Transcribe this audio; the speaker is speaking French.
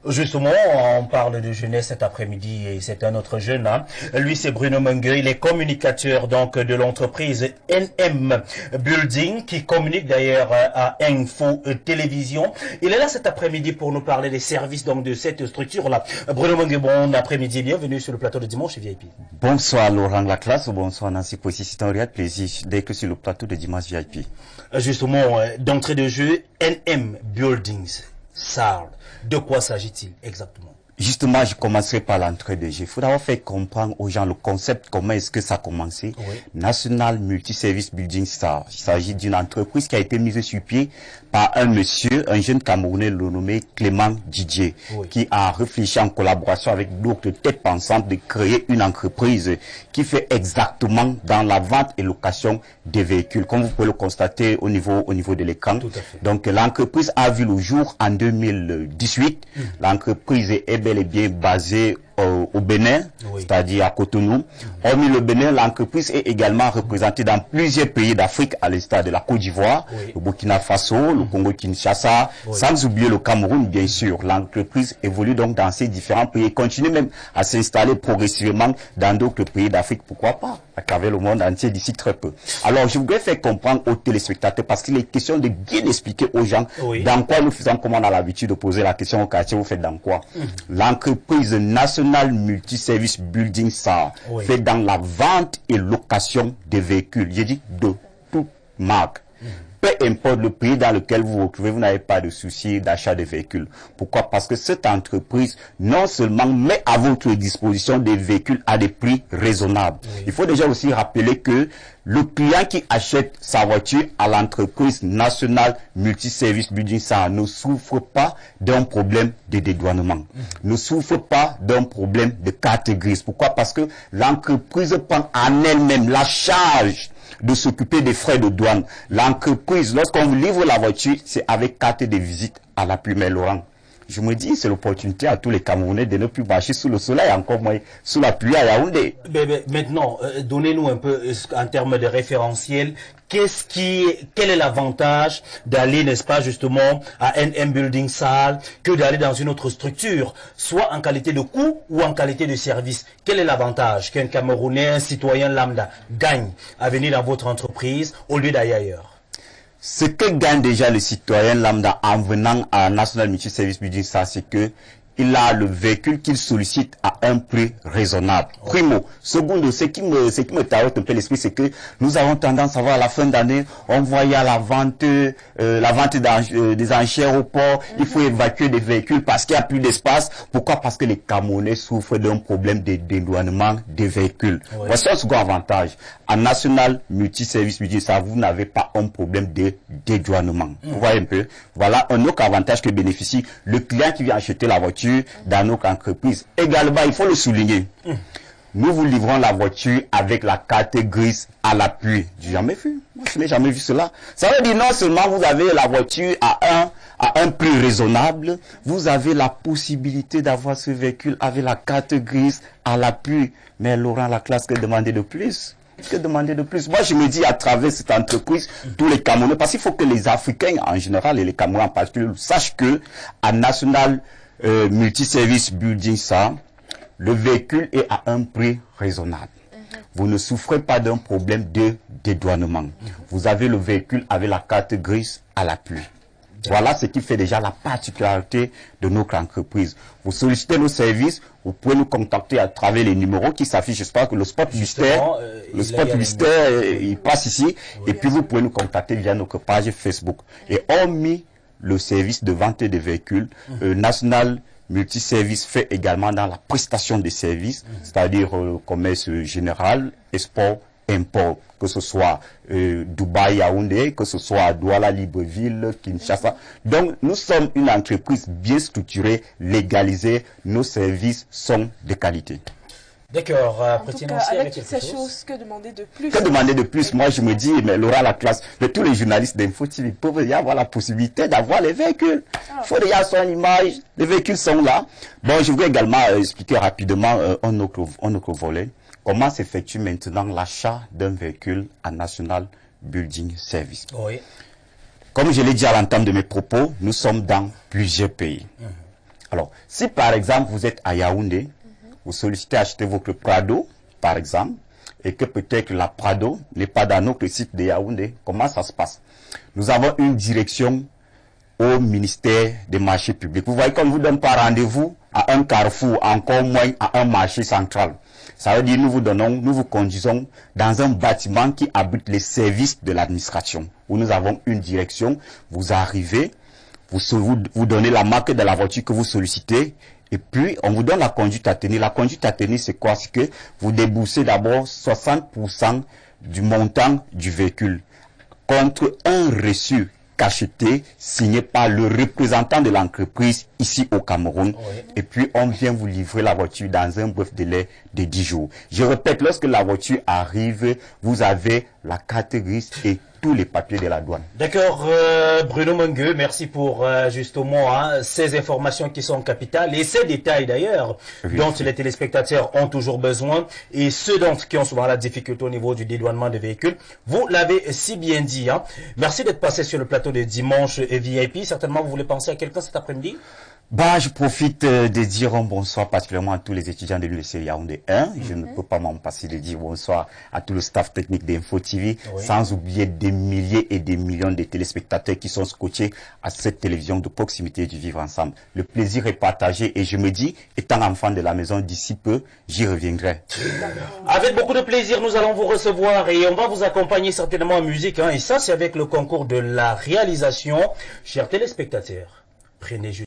Justement, on parle de jeunesse cet après-midi et c'est un autre jeune. Hein. Lui, c'est Bruno Mengue. Il est communicateur donc de l'entreprise NM Building qui communique d'ailleurs à Info Télévision. Il est là cet après-midi pour nous parler des services donc de cette structure-là. Bruno Mengue, bon après-midi, bienvenue sur le plateau de Dimanche VIP. Bonsoir Laurent Laclasse, bonsoir Nancy Possi. C'est un réel plaisir d'être sur le plateau de Dimanche VIP. Justement, d'entrée de jeu, NM Buildings, SARL. De quoi s'agit-il exactement? Justement, je commencerai par l'entrée de jeu. Il faut d'abord faire comprendre aux gens le concept, comment est-ce que ça a commencé. Oui. National Multi-Service Building SARL. Il s'agit d'une entreprise qui a été mise sur pied par un monsieur, un jeune Camerounais nommé Clément Didier, oui, qui a réfléchi en collaboration avec d'autres têtes pensantes de créer une entreprise qui fait exactement dans la vente et location des véhicules, comme vous pouvez le constater au niveau de l'écran. Donc l'entreprise a vu le jour en 2018. L'entreprise est bel et bien basée au Bénin, oui, c'est-à-dire à Cotonou. Hormis le Bénin, l'entreprise est également représentée dans plusieurs pays d'Afrique, à l'instar de la Côte d'Ivoire, oui, le Burkina Faso, le Congo-Kinshasa, oui, sans oublier le Cameroun, bien sûr. L'entreprise évolue donc dans ces différents pays et continue même à s'installer progressivement dans d'autres pays d'Afrique, pourquoi pas, à travers le monde entier d'ici très peu. Alors, je voudrais faire comprendre aux téléspectateurs, parce qu'il est question de bien expliquer aux gens, oui, dans quoi nous faisons, comme on a l'habitude de poser la question au quartier, vous faites dans quoi? L'entreprise nationale Multi-Service Building SARL, oui, fait dans la vente et location des véhicules. J'ai dit de toute marque. Peu importe le pays dans lequel vous vous retrouvez, vous n'avez pas de souci d'achat de véhicules. Pourquoi? Parce que cette entreprise, non seulement met à votre disposition des véhicules à des prix raisonnables. Oui. Il faut déjà aussi rappeler que le client qui achète sa voiture à l'entreprise nationale Multi-Service Building SARL ne souffre pas d'un problème de dédouanement, ne souffre pas d'un problème de carte grise. Pourquoi? Parce que l'entreprise prend en elle-même la charge de s'occuper des frais de douane. L'entreprise, lorsqu'on vous livre la voiture, c'est avec carte de visite à l'appui. Mais Laurent, je me dis, c'est l'opportunité à tous les Camerounais de ne plus marcher sous le soleil, encore moins sous la pluie à Yaoundé. Maintenant, donnez-nous un peu, en termes de référentiel, quel est l'avantage d'aller, n'est-ce pas, justement, à NM Building SARL, que d'aller dans une autre structure, soit en qualité de coût ou en qualité de service? Quel est l'avantage qu'un Camerounais, un citoyen lambda, gagne à venir dans votre entreprise au lieu d'aller ailleurs? Ce que gagne déjà le citoyen lambda en venant à National Multi-Service Building SARL, c'est que il a le véhicule qu'il sollicite à un prix raisonnable. Primo. Secondo, ce qui me tarote un peu l'esprit, c'est que nous avons tendance à voir à la fin d'année, on voyait la vente des enchères au port, il faut évacuer des véhicules parce qu'il n'y a plus d'espace. Pourquoi? Parce que les Camerounais souffrent d'un problème de dédouanement des véhicules. Ouais. Voici un second avantage. En National Multi-Service Building SARL, vous n'avez pas un problème de dédouanement. Vous voyez un peu? Voilà un autre avantage que bénéficie le client qui vient acheter la voiture dans notre entreprise. Également, il faut le souligner. Nous vous livrons la voiture avec la carte grise à l'appui. J'ai jamais vu. Moi, je n'ai jamais vu cela. Ça veut dire non seulement vous avez la voiture à un prix raisonnable, vous avez la possibilité d'avoir ce véhicule avec la carte grise à l'appui. Mais Laurent Laclasse, que demander de plus? Que demander de plus? Moi, je me dis à travers cette entreprise, tous les Camerounais, parce qu'il faut que les Africains en général et les Camerounais en particulier sachent que à National Multi-Service Building SARL, le véhicule est à un prix raisonnable. Vous ne souffrez pas d'un problème de dédouanement. Vous avez le véhicule avec la carte grise à l'appui. Voilà ce qui fait déjà la particularité de notre entreprise. Vous sollicitez nos services, vous pouvez nous contacter à travers les numéros qui s'affichent. J'espère que le spot publicitaire, il passe ici. Oui, et puis vous pouvez nous contacter via notre page Facebook. Et hormis le service de vente des véhicules, National Multi-Service fait également dans la prestation des services, c'est-à-dire commerce général, export, import, que ce soit Dubaï, Yaoundé, que ce soit Douala, Libreville, Kinshasa. Donc, nous sommes une entreprise bien structurée, légalisée, nos services sont de qualité. D'accord, avec toutes ces choses, que demander de plus? Que demander de plus? Moi, je me dis, mais Laura Laclasse, de tous les journalistes d'Info TV peuvent y avoir la possibilité d'avoir les véhicules. Il faut déjà son image, les véhicules sont là. Bon, je voudrais également expliquer rapidement un autre volet. Comment s'effectue maintenant l'achat d'un véhicule à National Building Service? Oui. Comme je l'ai dit à l'entame de mes propos, nous sommes dans plusieurs pays. Alors, si par exemple vous êtes à Yaoundé, vous sollicitez acheter votre Prado, par exemple, et que peut-être la Prado n'est pas dans notre site de Yaoundé, comment ça se passe? Nous avons une direction au ministère des marchés publics. Vous voyez qu'on ne vous donne pas rendez-vous à un carrefour, encore moins à un marché central. Ça veut dire nous vous conduisons dans un bâtiment qui abrite les services de l'administration, où nous avons une direction. Vous arrivez, vous donnez la marque de la voiture que vous sollicitez, et puis on vous donne la conduite à tenir. La conduite à tenir, c'est quoi? C'est que vous déboursez d'abord 60% du montant du véhicule contre un reçu cacheté, signé par le représentant de l'entreprise ici au Cameroun. Oui. Et puis, on vient vous livrer la voiture dans un bref délai de 10 jours. Je répète, lorsque la voiture arrive, vous avez la carte grise et tous les papiers de la douane. D'accord, Bruno Mongueux, merci pour justement ces informations qui sont capitales et ces détails d'ailleurs dont les téléspectateurs ont toujours besoin et ceux qui ont souvent la difficulté au niveau du dédouanement des véhicules. Vous l'avez si bien dit. Merci d'être passé sur le plateau de Dimanche et VIP. Certainement, vous voulez penser à quelqu'un cet après-midi? Bah, je profite de dire un bonsoir particulièrement à tous les étudiants de l'ULC Yaoundé 1. Je ne peux pas m'en passer de dire bonsoir à tout le staff technique d'Info TV, sans oublier des milliers et des millions de téléspectateurs qui sont scotchés à cette télévision de proximité du vivre ensemble. Le plaisir est partagé et je me dis, étant enfant de la maison d'ici peu, j'y reviendrai. Avec beaucoup de plaisir, nous allons vous recevoir et on va vous accompagner certainement en musique. Et ça, c'est avec le concours de la réalisation. Chers téléspectateurs, prenez juste